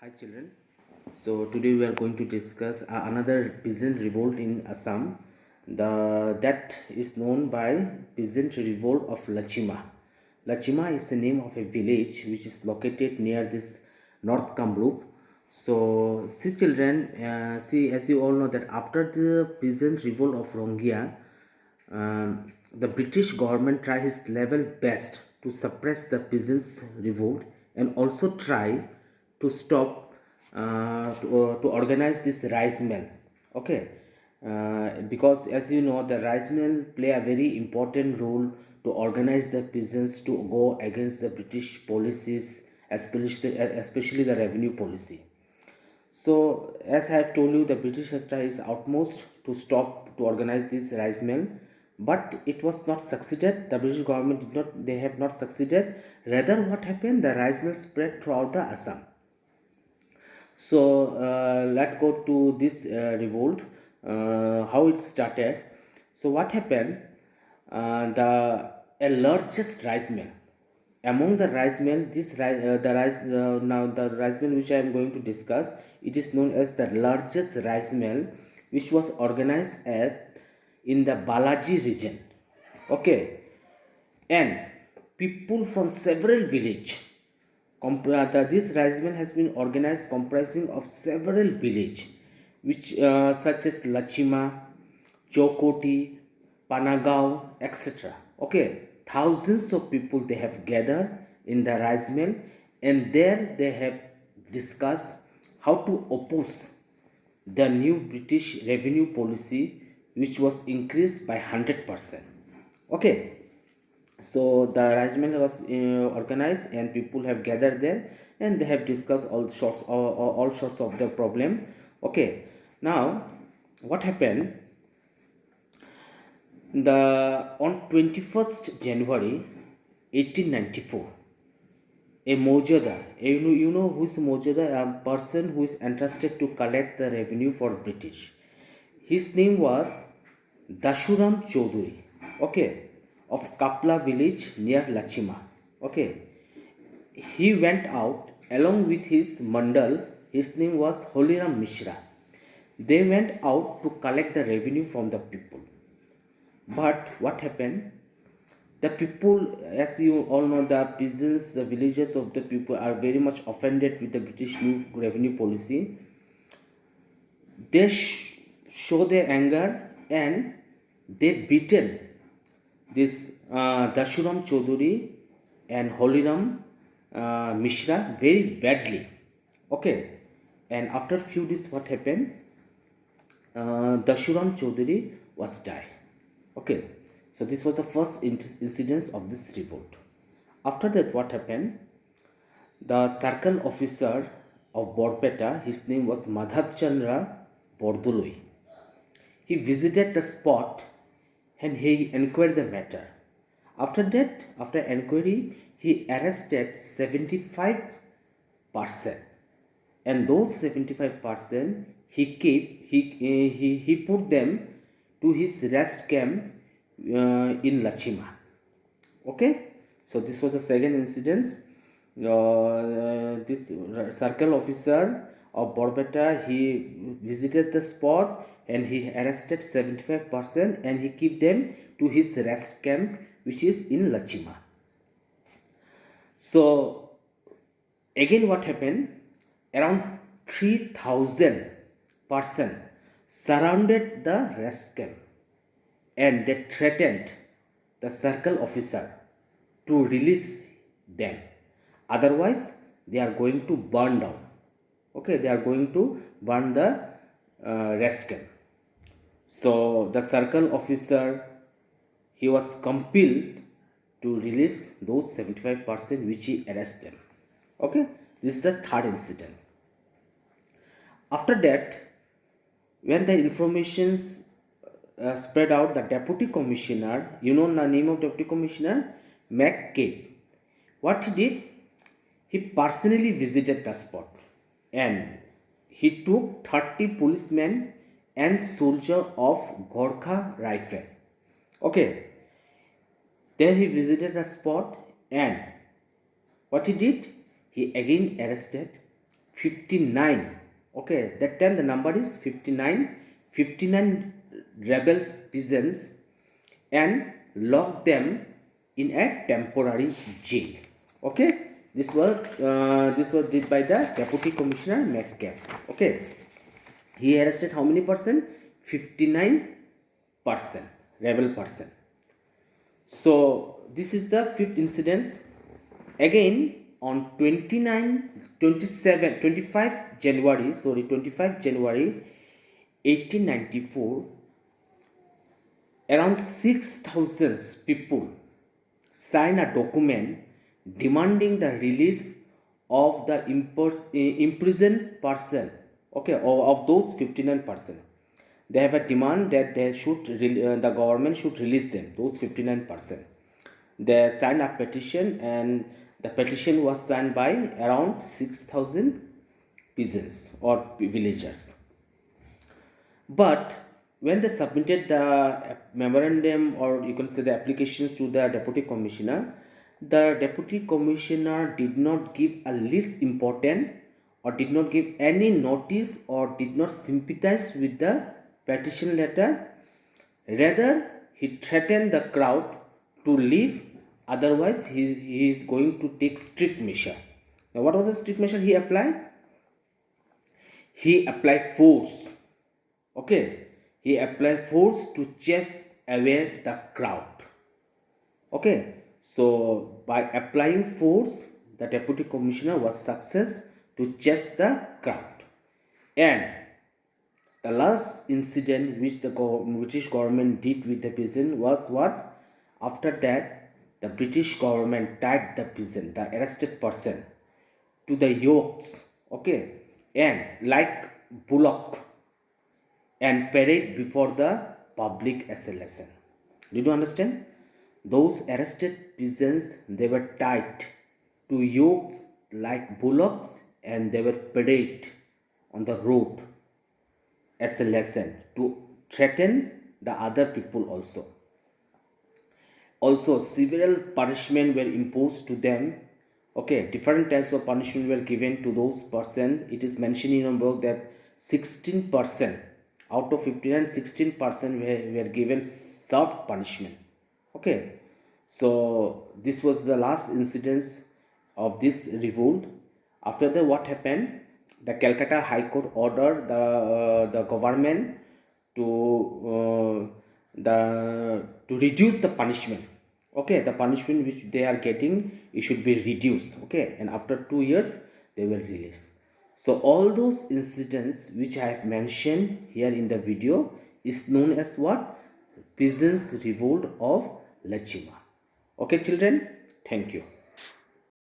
Hi children. So today we are going to discuss another peasant revolt in Assam. That is known by peasant revolt of Lachima. Lachima is the name of a village which is located near this North Kamrup. So see children, see as you all know that after the peasant revolt of Rongia, the British government tried his level best to suppress the peasants' revolt and also try to stop to organize this rice mill. Okay, because as you know, the rice mill play a very important role to organize the peasants to go against the British policies, especially the revenue policy. So, as I have told you, the British has tried its utmost to stop to organize this rice mill, but it was not succeeded. The British government did not; they have not succeeded. Rather, what happened? The rice mill spread throughout the Assam. So, let's go to this revolt. How it started. So, what happened? The a largest rice mill among the rice mill, now the rice mill which I am going to discuss, it is known as the largest rice mill, which was organized at in the Balaji region. Okay, and people from several village. This rice mill has been organized comprising of several village, which such as Lachima, Chokoti, Panagao, etc. Okay, thousands of people they have gathered in the rice mill, and there they have discussed how to oppose the new British revenue policy, which was increased by 100%. Okay, so the rice mill was organized and people have gathered there and they have discussed all sorts of the problem. Okay, now what happened, the on 21st January 1894, a Mojada, you know who is Mojada, a person who is entrusted to collect the revenue for British. His name was Dashuram Chaudhuri, okay, of Kapla village near Lachima. Okay, he went out along with his mandal. His name was Holiram Mishra. They went out to collect the revenue from the people. But what happened? The people, as you all know, the peasants, the villagers of the people are very much offended with the British new revenue policy. They show their anger and they beaten this Dashuram Chaudhuri and Holiram Mishra very badly. Okay, and after few days, what happened? Dashuram Chaudhuri was died. Okay, so this was the first incidence of this revolt. After that, what happened? The circle officer of Borpeta, his name was Madhav Chandra Bordoloi. He visited the spot and he inquired the matter. After that, after inquiry, he arrested 75 person, and those 75% he put them to his rest camp in Lachima. Okay, so this was the second incident. This circle officer of Borbetta, he visited the spot and he arrested 75% and he kept them to his rest camp, which is in Lachima. So again, what happened? Around 3,000 person surrounded the rest camp and they threatened the circle officer to release them. Otherwise, they are going to burn down. Okay, they are going to burn the rest camp. So the circle officer, he was compelled to release those 75% which he arrested them. Okay, this is the third incident. After that, when the informations spread out, the deputy commissioner, you know the name of deputy commissioner, McCabe. What he did, he personally visited the spot and he took 30 policemen and soldier of Gorkha Rifle. Okay, then he visited the spot and what he did, he again arrested 59. Okay, that time the number is 59. 59 rebels peasants and locked them in a temporary jail. Okay, this was did by the Deputy Commissioner Metcalfe. Okay, he arrested how many percent? 59% rebel person. So this is the fifth incident. Again on 25 January 1894, around 6,000 people signed a document demanding the release of the imprisoned person. Okay, of those 59%. They have a demand that they should the government should release them, those 59%. They signed a petition, and the petition was signed by around 6,000 peasants or villagers. But when they submitted the memorandum, or you can say the applications, to the deputy commissioner, the deputy commissioner did not give a least important, or did not give any notice, or did not sympathize with the petition letter. Rather, he threatened the crowd to leave, otherwise he is going to take strict measure. Now, what was the strict measure he applied? He applied force. Okay, he applied force to chase away the crowd. Okay, so by applying force, the deputy commissioner was success to chase the crowd. And the last incident which the British government did with the peasant was what? After that, the British government tied the peasant, the arrested person, to the yokes, okay, and like bullock, and parade before the public acclamation. Did you understand? Those arrested peasants, they were tied to yokes like bullocks, and they were paraded on the road as a lesson to threaten the other people also. Also, several punishment were imposed to them. Okay, different types of punishment were given to those person. It is mentioned in a book that 16% out of 59, 16% were given soft punishment. Okay, so this was the last incidence of this revolt. After that, what happened? The Calcutta High Court ordered the government to reduce the punishment. Okay, the punishment which they are getting, it should be reduced. Okay, and after 2 years they will release. So all those incidents which I have mentioned here in the video is known as what? Peasants Revolt of Lachima. Okay children, thank you.